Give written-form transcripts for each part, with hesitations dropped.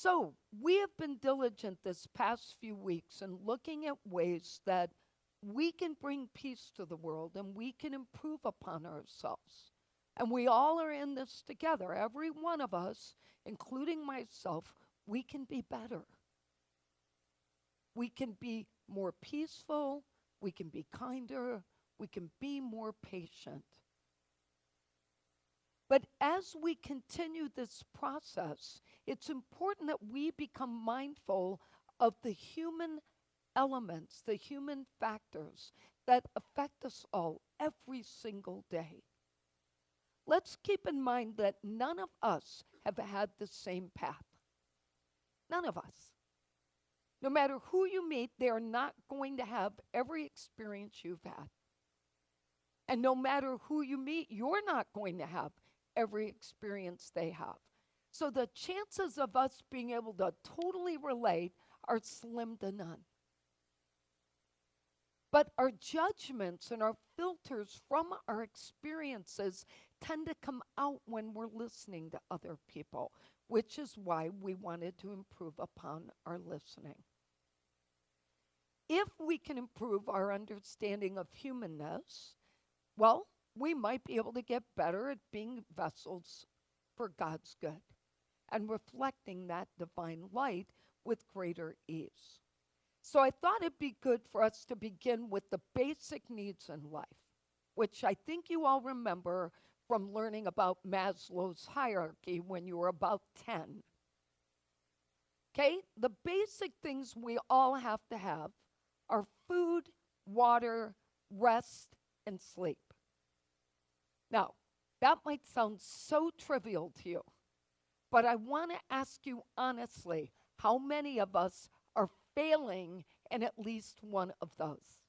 So we have been diligent this past few weeks in looking at ways that we can bring peace to the world and we can improve upon ourselves. And we all are in this together. Every one of us, including myself, we can be better. We can be more peaceful. We can be kinder. We can be more patient. But as we continue this process, it's important that we become mindful of the human elements, the human factors that affect us all every single day. Let's keep in mind that none of us have had the same path. None of us. No matter who you meet, they are not going to have every experience you've had. And no matter who you meet, you're not going to have every experience they have. So the chances of us being able to totally relate are slim to none. But our judgments and our filters from our experiences tend to come out when we're listening to other people, which is why we wanted to improve upon our listening. If we can improve our understanding of humanness, well, we might be able to get better at being vessels for God's good and reflecting that divine light with greater ease. So I thought it'd be good for us to begin with the basic needs in life, which I think you all remember from learning about Maslow's hierarchy when you were about 10. Okay? The basic things we all have to have are food, water, rest, and sleep. Now, that might sound so trivial to you, but I want to ask you honestly, how many of us are failing in at least one of those?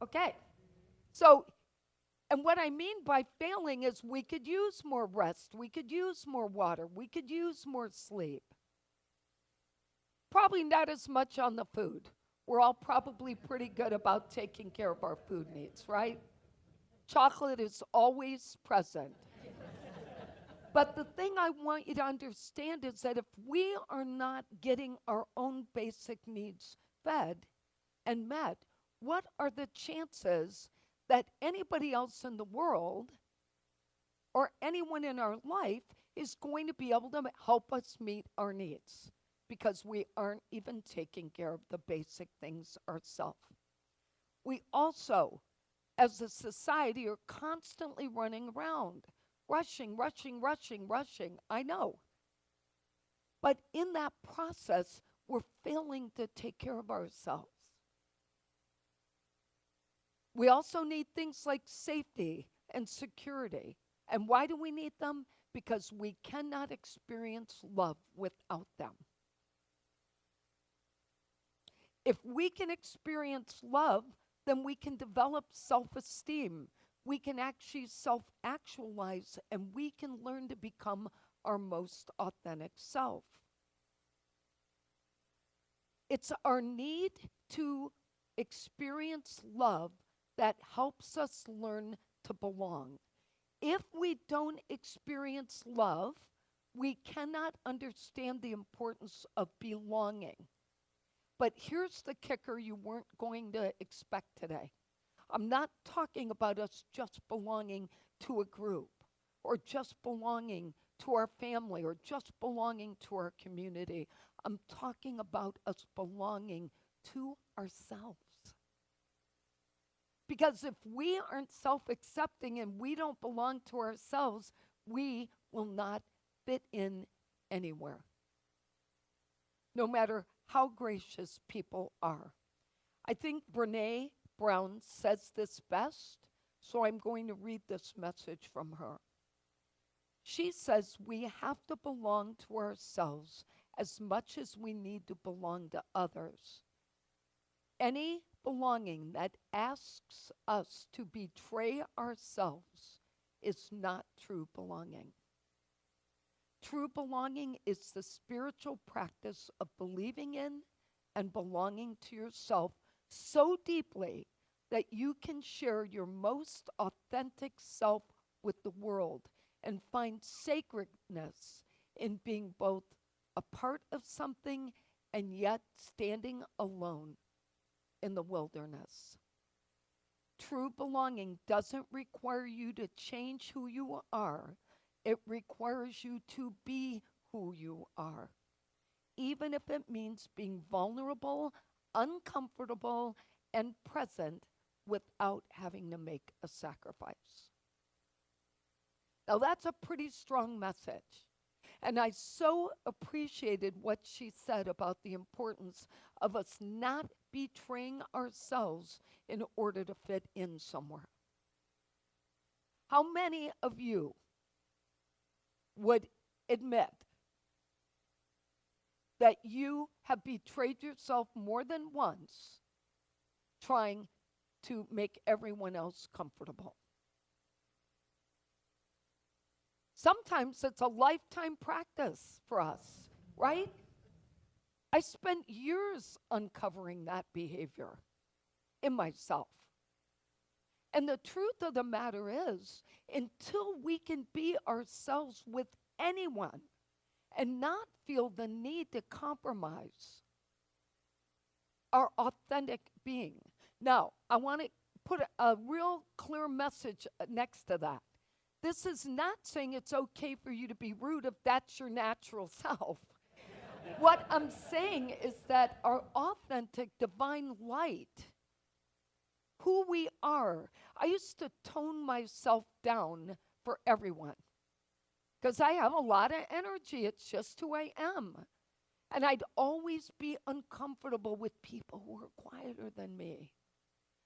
Okay. So, and what I mean by failing is we could use more rest, we could use more water, we could use more sleep. Probably not as much on the food. We're all probably pretty good about taking care of our food needs, right? Chocolate is always present. But the thing I want you to understand is that if we are not getting our own basic needs fed and met, what are the chances that anybody else in the world or anyone in our life is going to be able to help us meet our needs? Because we aren't even taking care of the basic things ourselves. We also, as a society, are constantly running around, rushing. I know. But in that process, we're failing to take care of ourselves. We also need things like safety and security. And why do we need them? Because we cannot experience love without them. If we can experience love, then we can develop self-esteem. We can actually self-actualize, and we can learn to become our most authentic self. It's our need to experience love that helps us learn to belong. If we don't experience love, we cannot understand the importance of belonging. But here's the kicker you weren't going to expect today. I'm not talking about us just belonging to a group or just belonging to our family or just belonging to our community. I'm talking about us belonging to ourselves. Because if we aren't self-accepting and we don't belong to ourselves, we will not fit in anywhere, no matter how gracious people are. I think Brene Brown says this best, so I'm going to read this message from her. She says we have to belong to ourselves as much as we need to belong to others. Any belonging that asks us to betray ourselves is not true belonging. True belonging is the spiritual practice of believing in and belonging to yourself so deeply that you can share your most authentic self with the world and find sacredness in being both a part of something, and yet standing alone in the wilderness. True belonging doesn't require you to change who you are. It requires you to be who you are, even if it means being vulnerable, uncomfortable, and present without having to make a sacrifice. Now, that's a pretty strong message. And I so appreciated what she said about the importance of us not betraying ourselves in order to fit in somewhere. How many of you would admit that you have betrayed yourself more than once trying to make everyone else comfortable? Sometimes it's a lifetime practice for us, right? I spent years uncovering that behavior in myself. And the truth of the matter is, until we can be ourselves with anyone and not feel the need to compromise our authentic being. Now, I want to put a real clear message next to that. This is not saying it's okay for you to be rude if that's your natural self. What I'm saying is that our authentic divine light, who we are, I used to tone myself down for everyone because I have a lot of energy. It's just who I am. And I'd always be uncomfortable with people who were quieter than me.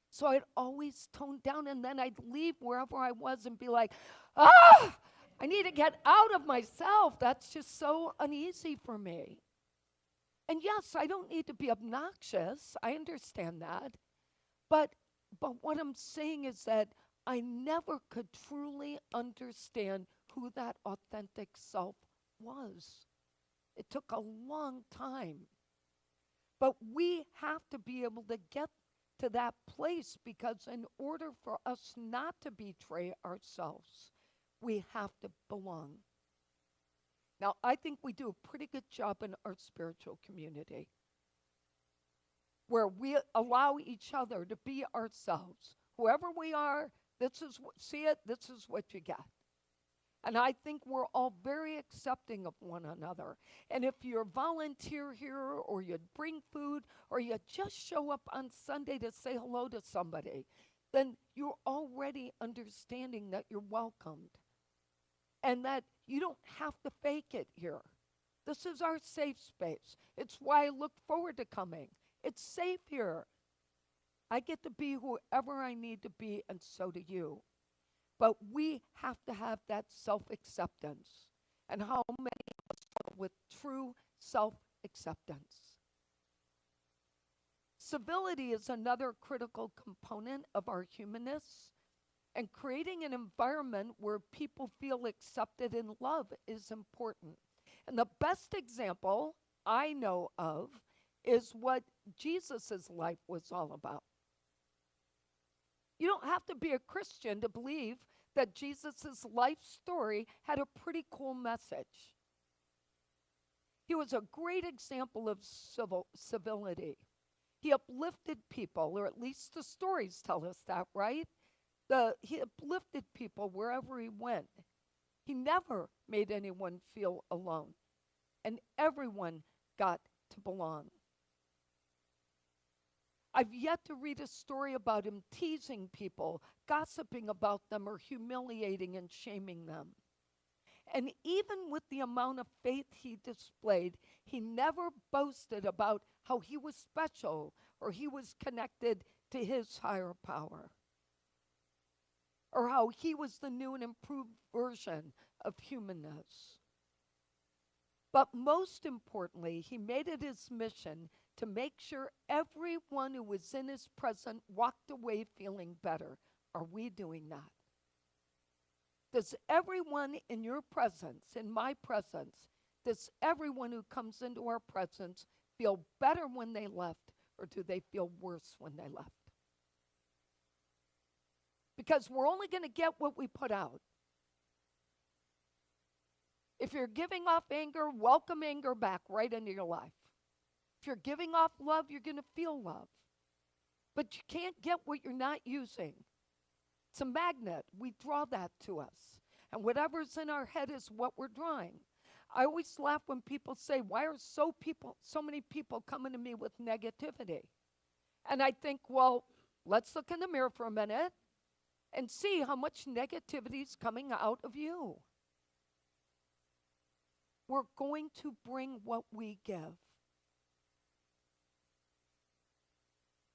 So I'd always tone down, and then I'd leave wherever I was and be like, I need to get out of myself. That's just so uneasy for me. And yes, I don't need to be obnoxious. I understand that. But what I'm saying is that I never could truly understand who that authentic self was. It took a long time. But we have to be able to get to that place, because in order for us not to betray ourselves, we have to belong. Now, I think we do a pretty good job in our spiritual community where we allow each other to be ourselves. Whoever we are, this is what you get. And I think we're all very accepting of one another. And if you volunteer here, or you bring food, or you just show up on Sunday to say hello to somebody, then you're already understanding that you're welcomed and that you don't have to fake it here. This is our safe space. It's why I look forward to coming. It's safe here. I get to be whoever I need to be, and so do you. But we have to have that self-acceptance. And how many of us struggle with true self-acceptance? Civility is another critical component of our humanness. And creating an environment where people feel accepted and loved is important. And the best example I know of is what Jesus' life was all about. You don't have to be a Christian to believe that Jesus' life story had a pretty cool message. He was a great example of civility. He uplifted people, or at least the stories tell us that, right? He uplifted people wherever he went. He never made anyone feel alone, and everyone got to belong. I've yet to read a story about him teasing people, gossiping about them, or humiliating and shaming them. And even with the amount of faith he displayed, he never boasted about how he was special or he was connected to his higher power, or how he was the new and improved version of humanness. But most importantly, he made it his mission to make sure everyone who was in his presence walked away feeling better. Are we doing that? Does everyone in your presence, in my presence, does everyone who comes into our presence feel better when they left, or do they feel worse when they left? Because we're only going to get what we put out. If you're giving off anger, welcome anger back right into your life. If you're giving off love, you're going to feel love. But you can't get what you're not using. It's a magnet. We draw that to us. And whatever's in our head is what we're drawing. I always laugh when people say, why are so many people coming to me with negativity? And I think, well, let's look in the mirror for a minute and see how much negativity is coming out of you. We're going to bring what we give.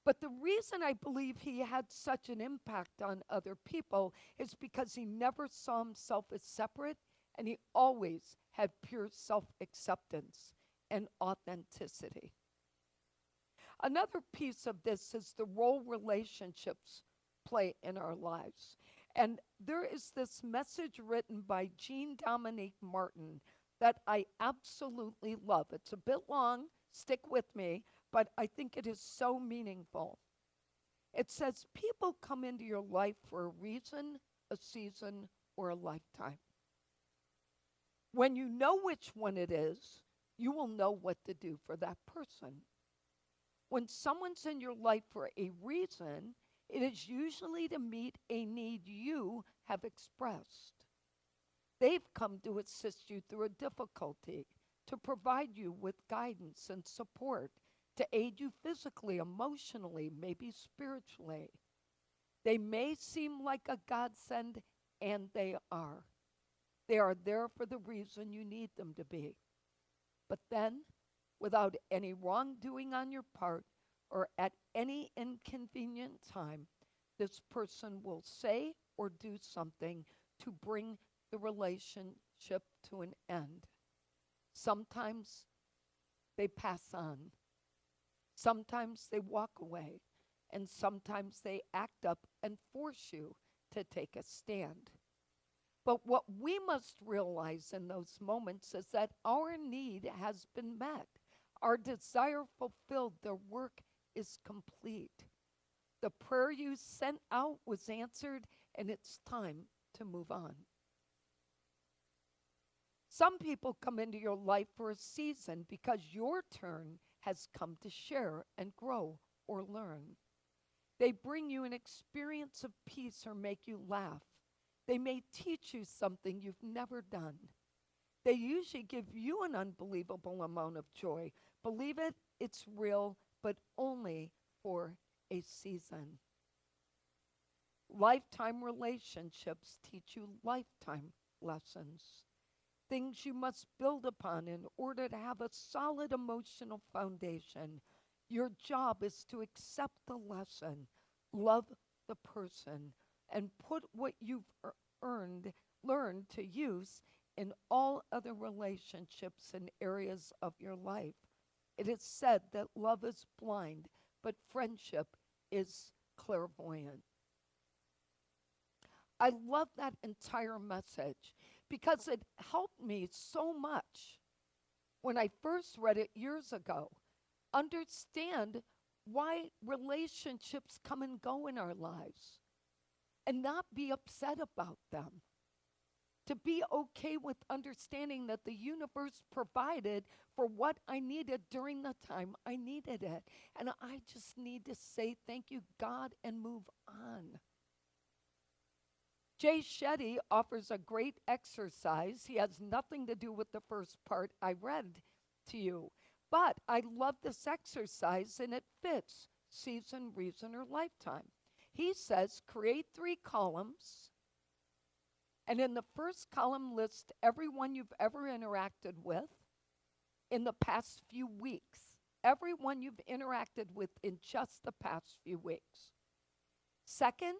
But the reason I believe he had such an impact on other people is because he never saw himself as separate, and he always had pure self-acceptance and authenticity. Another piece of this is the role relationships play in our lives. And there is this message written by Jean Dominique Martin that I absolutely love. It's a bit long, stick with me, but I think it is so meaningful. It says, people come into your life for a reason, a season, or a lifetime. When you know which one it is, you will know what to do for that person. When someone's in your life for a reason, it is usually to meet a need you have expressed. They've come to assist you through a difficulty, to provide you with guidance and support, to aid you physically, emotionally, maybe spiritually. They may seem like a godsend, and they are. They are there for the reason you need them to be. But then, without any wrongdoing on your part or at any inconvenient time, this person will say or do something to bring the relationship to an end. Sometimes they pass on. Sometimes they walk away. And sometimes they act up and force you to take a stand. But what we must realize in those moments is that our need has been met. Our desire fulfilled, their work is complete. The prayer you sent out was answered, and it's time to move on. Some people come into your life for a season because your turn has come to share and grow or learn. They bring you an experience of peace or make you laugh. They may teach you something you've never done. They usually give you an unbelievable amount of joy. Believe it, it's real, but only for a season. Lifetime relationships teach you lifetime lessons, things you must build upon in order to have a solid emotional foundation. Your job is to accept the lesson, love the person, and put what you've learned to use in all other relationships and areas of your life. It is said that love is blind, but friendship is clairvoyant. I love that entire message because it helped me so much when I first read it years ago. Understand why relationships come and go in our lives and not be upset about them. To be okay with understanding that the universe provided for what I needed during the time I needed it. And I just need to say thank you, God, and move on. Jay Shetty offers a great exercise. He has nothing to do with the first part I read to you. But I love this exercise, and it fits season, reason, or lifetime. He says create 3 columns. And in the first column, list everyone you've ever interacted with in the past few weeks. Everyone you've interacted with in just the past few weeks. Second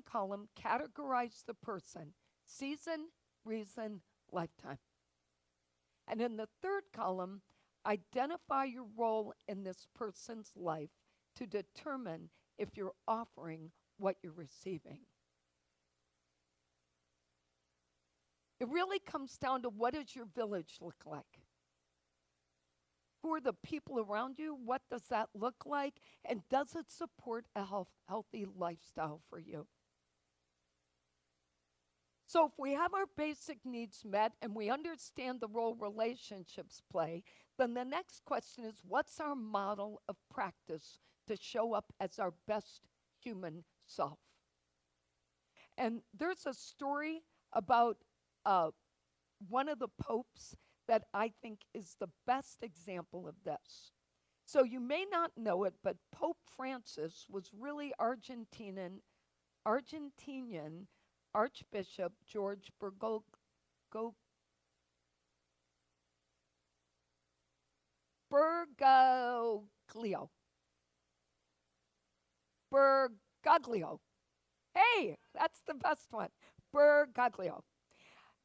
column, categorize the person. Season, reason, lifetime. And in the third column, identify your role in this person's life to determine if you're offering what you're receiving. It really comes down to, what does your village look like? Who are the people around you? What does that look like? And does it support a healthy lifestyle for you? So if we have our basic needs met and we understand the role relationships play, then the next question is, what's our model of practice to show up as our best human self? And there's a story about uh, one of the popes that I think is the best example of this. So you may not know it, but Pope Francis was really Argentinian Archbishop George Bergoglio. Bergoglio. Hey, that's the best one. Bergoglio.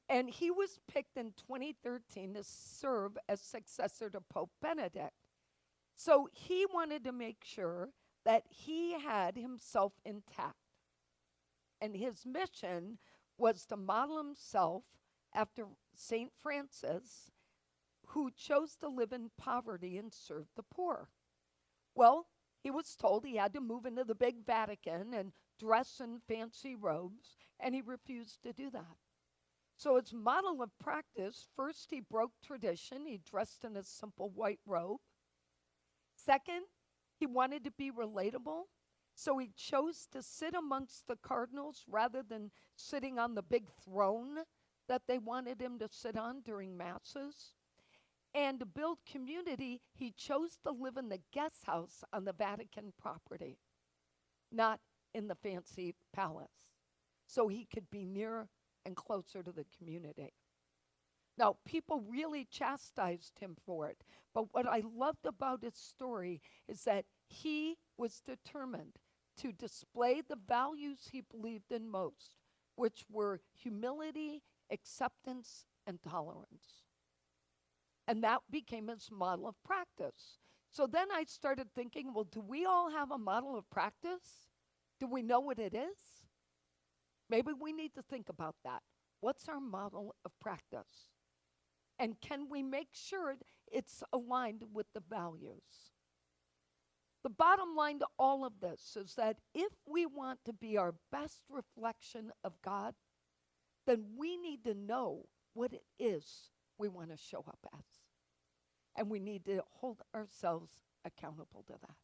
And he was picked in 2013 to serve as successor to Pope Benedict. So he wanted to make sure that he had himself intact. And his mission was to model himself after St. Francis, who chose to live in poverty and serve the poor. Well, he was told he had to move into the big Vatican and dress in fancy robes, and he refused to do that. So his model of practice, first he broke tradition. He dressed in a simple white robe. Second, he wanted to be relatable. So he chose to sit amongst the cardinals rather than sitting on the big throne that they wanted him to sit on during masses. And to build community, he chose to live in the guest house on the Vatican property, not in the fancy palace, so he could be near and closer to the community. Now, people really chastised him for it, but what I loved about his story is that he was determined to display the values he believed in most, which were humility, acceptance, and tolerance. And that became his model of practice. So then I started thinking, well, do we all have a model of practice? Do we know what it is? Maybe we need to think about that. What's our model of practice? And can we make sure it's aligned with the values? The bottom line to all of this is that if we want to be our best reflection of God, then we need to know what it is we want to show up as. And we need to hold ourselves accountable to that.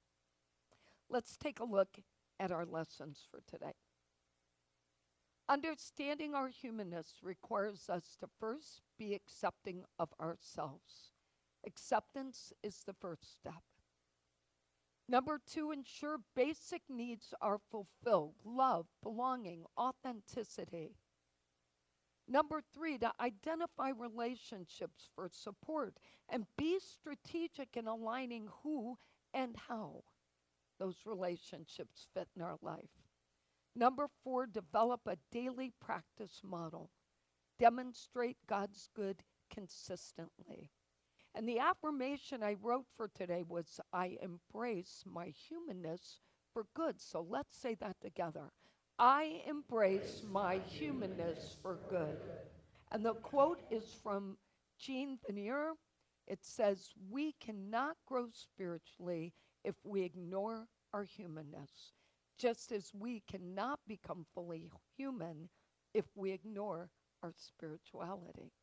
Let's take a look at our lessons for today. Understanding our humanness requires us to first be accepting of ourselves. Acceptance is the first step. Number 2, ensure basic needs are fulfilled: love, belonging, authenticity. Number 3, to identify relationships for support and be strategic in aligning who and how those relationships fit in our life. Number 4, develop a daily practice model. Demonstrate God's good consistently. And the affirmation I wrote for today was, I embrace my humanness for good. So let's say that together. I embrace my humanness for good. And the quote is from Jean Vanier. It says, we cannot grow spiritually if we ignore our humanness, just as we cannot become fully human if we ignore our spirituality.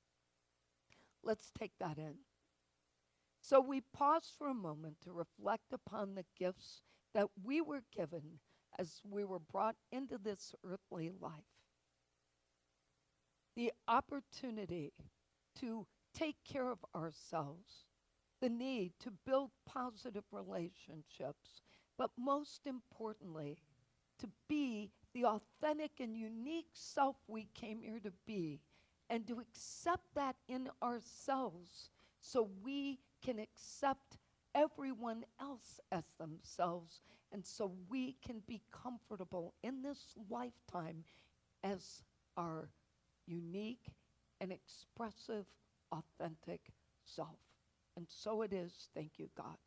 Let's take that in. So we pause for a moment to reflect upon the gifts that we were given as we were brought into this earthly life. The opportunity to take care of ourselves, the need to build positive relationships, but most importantly, to be the authentic and unique self we came here to be, and to accept that in ourselves so we can accept everyone else as themselves, and so we can be comfortable in this lifetime as our unique and expressive, authentic self. And so it is, thank you, God.